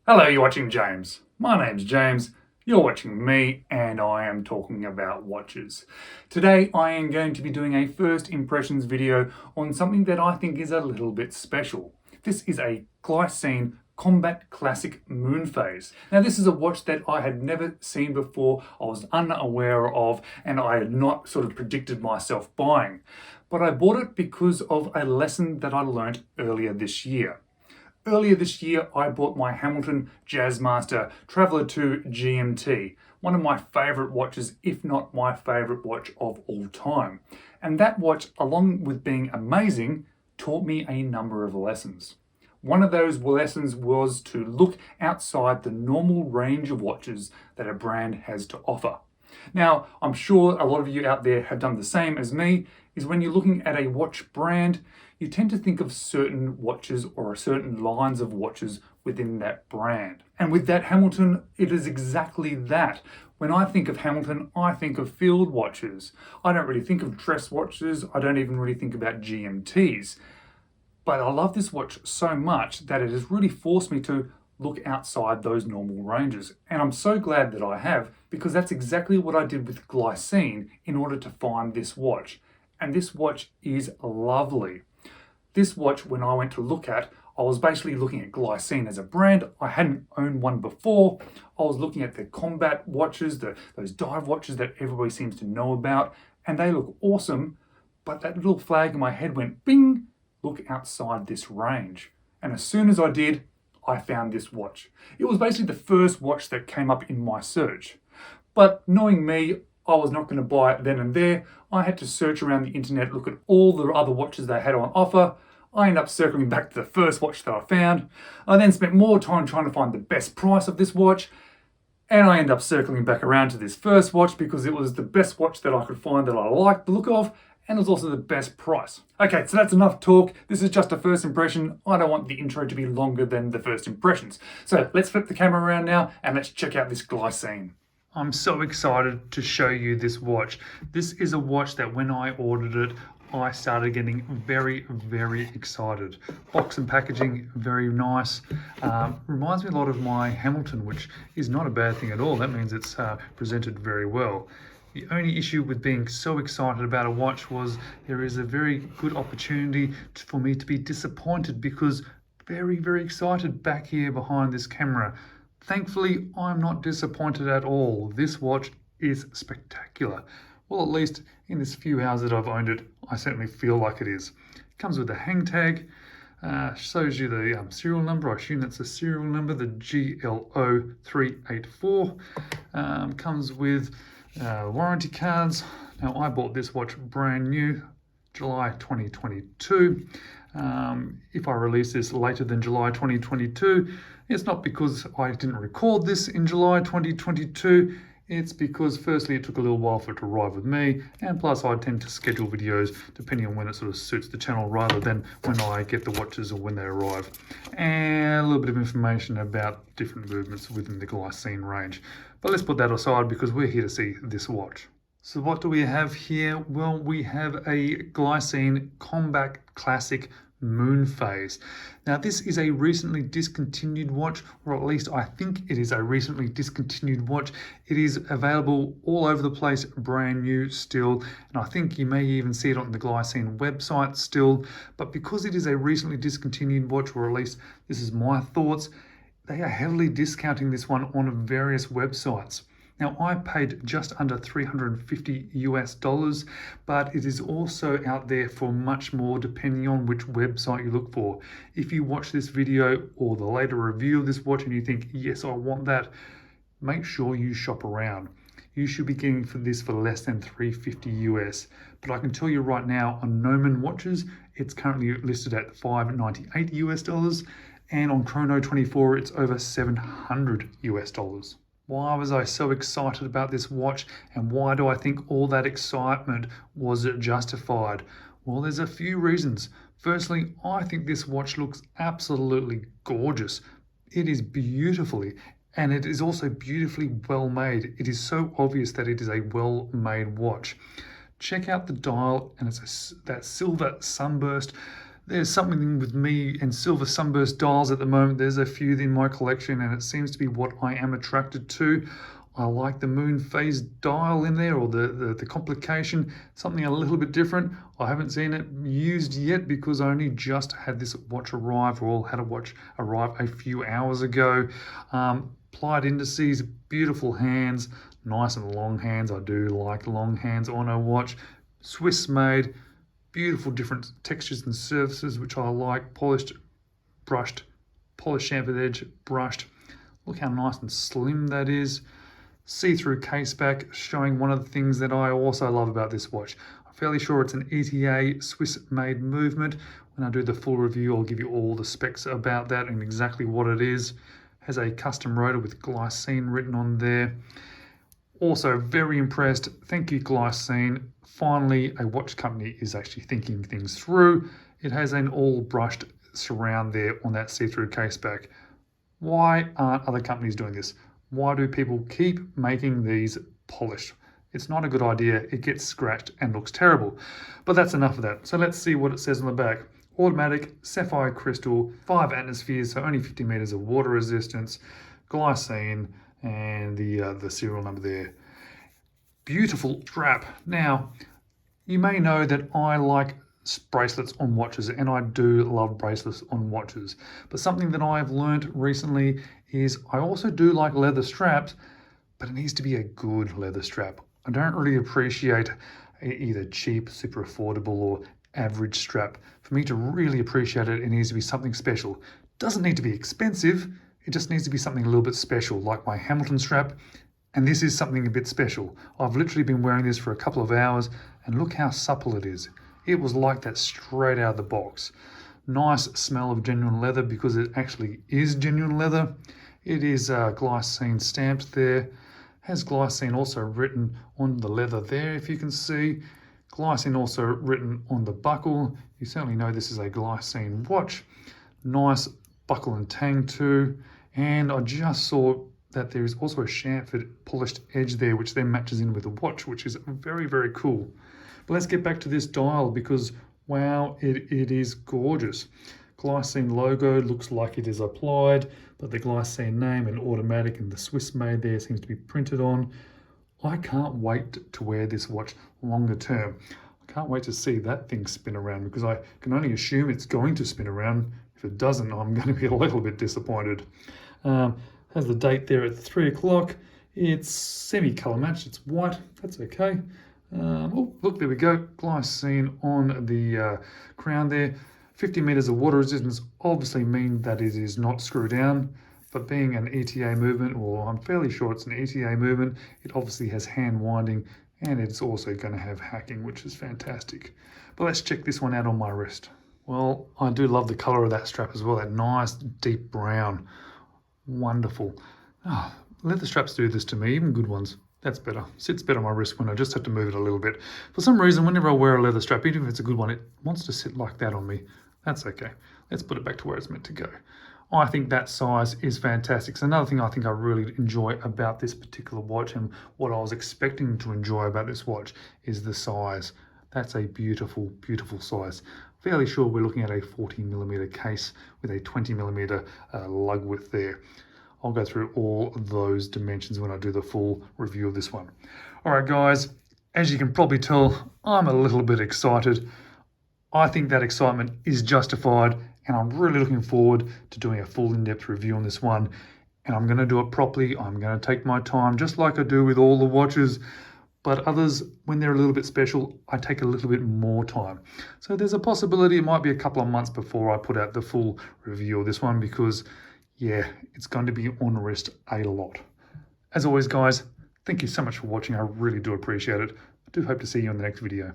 Hello, you're watching James. My name's James, you're watching me, and I am talking about watches. Today I am going to be doing a first impressions video on something that I think is a little bit special. This is a Glycine Combat Classic MoonPhase. Now this is a watch that I had never seen before, I was unaware of, and I had not sort of predicted myself buying. But I bought it because of a lesson that I learnt earlier this year. Earlier this year, I bought my Hamilton Jazzmaster Traveller 2 GMT, one of my favourite watches, if not my favourite watch of all time. And that watch, along with being amazing, taught me a number of lessons. One of those lessons was to look outside the normal range of watches that a brand has to offer. Now, I'm sure a lot of you out there have done the same as me, is when you're looking at a watch brand, you tend to think of certain watches or certain lines of watches within that brand. And with that Hamilton, it is exactly that. When I think of Hamilton, I think of field watches. I don't really think of dress watches. I don't even really think about GMTs. But I love this watch so much that it has really forced me to look outside those normal ranges. And I'm so glad that I have, because that's exactly what I did with Glycine in order to find this watch. And this watch is lovely. This watch, when I went to look at, I was basically looking at Glycine as a brand. I hadn't owned one before. I was looking at the combat watches, those dive watches that everybody seems to know about, and they look awesome. But that little flag in my head went bing, look outside this range. And as soon as I did, I found this watch. It was basically the first watch that came up in my search. But knowing me, I was not going to buy it then and there. I had to search around the internet, look at all the other watches they had on offer. I ended up circling back to the first watch that I found. I then spent more time trying to find the best price of this watch. And I ended up circling back around to this first watch because it was the best watch that I could find that I liked the look of. And it was also the best price. Okay, so that's enough talk. This is just a first impression. I don't want the intro to be longer than the first impressions. So let's flip the camera around now and let's check out this Glycine. I'm so excited to show you this watch. This is a watch that when I ordered it, I started getting very, very excited. Box and packaging, very nice. Reminds me a lot of my Hamilton, which is not a bad thing at all. That means it's presented very well. The only issue with being so excited about a watch was there is a very good opportunity for me to be disappointed because very, very excited back here behind this camera. Thankfully, I'm not disappointed at all. This watch is spectacular. Well, at least in this few hours that I've owned it, I certainly feel like it is. It comes with a hang tag, shows you the serial number. I assume that's a serial number, the GL0384. Comes with warranty cards. Now, I bought this watch brand new, July 2022. If I release this later than July 2022, it's not because I didn't record this in July 2022. It's because firstly it took a little while for it to arrive with me, and plus I tend to schedule videos depending on when it sort of suits the channel rather than when I get the watches or when they arrive. And a little bit of information about different movements within the Glycine range. But let's put that aside because we're here to see this watch. So what do we have here? Well, we have a Glycine Combat Classic MoonPhase. Now this is a recently discontinued watch, or at least I think it is a recently discontinued watch. It is available all over the place, brand new still, and I think you may even see it on the Glycine website still. But because it is a recently discontinued watch, or at least this is my thoughts, they are heavily discounting this one on various websites. Now, I paid just under $350 US, but it is also out there for much more depending on which website you look for. If you watch this video or the later review of this watch and you think, yes, I want that, make sure you shop around. You should be getting this for less than $350 US. But I can tell you right now, on Noman watches, it's currently listed at $598 US, and on Chrono24, it's over $700 US. Why was I so excited about this watch, and why do I think all that excitement was justified? Well, there's a few reasons. Firstly, I think this watch looks absolutely gorgeous. It is beautifully, and it is also beautifully well made. It is so obvious that it is a well made watch. Check out the dial, and it's that silver sunburst. There's something with me and silver sunburst dials at the moment. There's a few in my collection and it seems to be what I am attracted to. I like the MoonPhase dial in there, or the complication, something a little bit different. I haven't seen it used yet because I only just had this watch arrive, or had a watch arrive a few hours ago. Plied indices, beautiful hands, nice and long hands. I do like long hands on a watch. Swiss made, beautiful different textures and surfaces, which I like. Polished, brushed, polished chamfered edge, brushed. Look how nice and slim that is. See-through case back, showing one of the things that I also love about this watch. I'm fairly sure it's an ETA Swiss-made movement. When I do the full review, I'll give you all the specs about that and exactly what it is. Has a custom rotor with Glycine written on there. Also very impressed. Thank you, Glycine. Finally, a watch company is actually thinking things through. It has an all brushed surround there on that see-through case back. Why aren't other companies doing this? Why do people keep making these polished? It's not a good idea. It gets scratched and looks terrible. But that's enough of that. So let's see what it says on the back. Automatic, sapphire crystal, 5 atmospheres, so only 50 meters of water resistance, Glycine, and the serial number there. Beautiful strap. Now, you may know that I like bracelets on watches, and I do love bracelets on watches. But something that I've learned recently is I also do like leather straps, but it needs to be a good leather strap. I don't really appreciate either cheap, super affordable, or average strap. For me to really appreciate it, it needs to be something special. It doesn't need to be expensive, it just needs to be something a little bit special, like my Hamilton strap. And this is something a bit special. I've literally been wearing this for a couple of hours, and look how supple it is. It was like that straight out of the box. Nice smell of genuine leather, because it actually is genuine leather. It is Glycine stamped there. Has Glycine also written on the leather there, if you can see. Glycine also written on the buckle. You certainly know this is a Glycine watch. Nice buckle and tang too. And I just saw that there is also a chamfered polished edge there, which then matches in with the watch, which is very, very cool. But let's get back to this dial, because wow, it is gorgeous. Glycine logo looks like it is applied, but the Glycine name and automatic and the Swiss made there seems to be printed on. I can't wait to wear this watch longer term. I can't wait to see that thing spin around, because I can only assume it's going to spin around. If it doesn't, I'm going to be a little bit disappointed. Has the date there at 3 o'clock. It's semi-color matched, it's white, that's okay. Oh, look, there we go. Glycine on the crown there. 50 meters of water resistance obviously mean that it is not screw down, but being an ETA movement, or I'm fairly sure it's an ETA movement, it obviously has hand winding, and it's also going to have hacking, which is fantastic. But let's check this one out on my wrist. Well, I do love the color of that strap as well, that nice deep brown. Wonderful. Oh, leather straps do this to me, even good ones. That's better. Sits better on my wrist when I just have to move it a little bit. For some reason, whenever I wear a leather strap, even if it's a good one, it wants to sit like that on me. That's okay. Let's put it back to where it's meant to go. I think that size is fantastic. So another thing I think I really enjoy about this particular watch, and what I was expecting to enjoy about this watch, is the size. That's a beautiful, beautiful size. Fairly sure we're looking at a 14mm case with a 20mm lug width there. I'll go through all those dimensions when I do the full review of this one. All right, guys, as you can probably tell, I'm a little bit excited. I think that excitement is justified, and I'm really looking forward to doing a full in-depth review on this one. And I'm going to do it properly. I'm going to take my time, just like I do with all the watches. But others, when they're a little bit special, I take a little bit more time. So there's a possibility it might be a couple of months before I put out the full review of this one, because yeah, it's going to be on wrist a lot. As always, guys, thank you so much for watching. I really do appreciate it. I do hope to see you in the next video.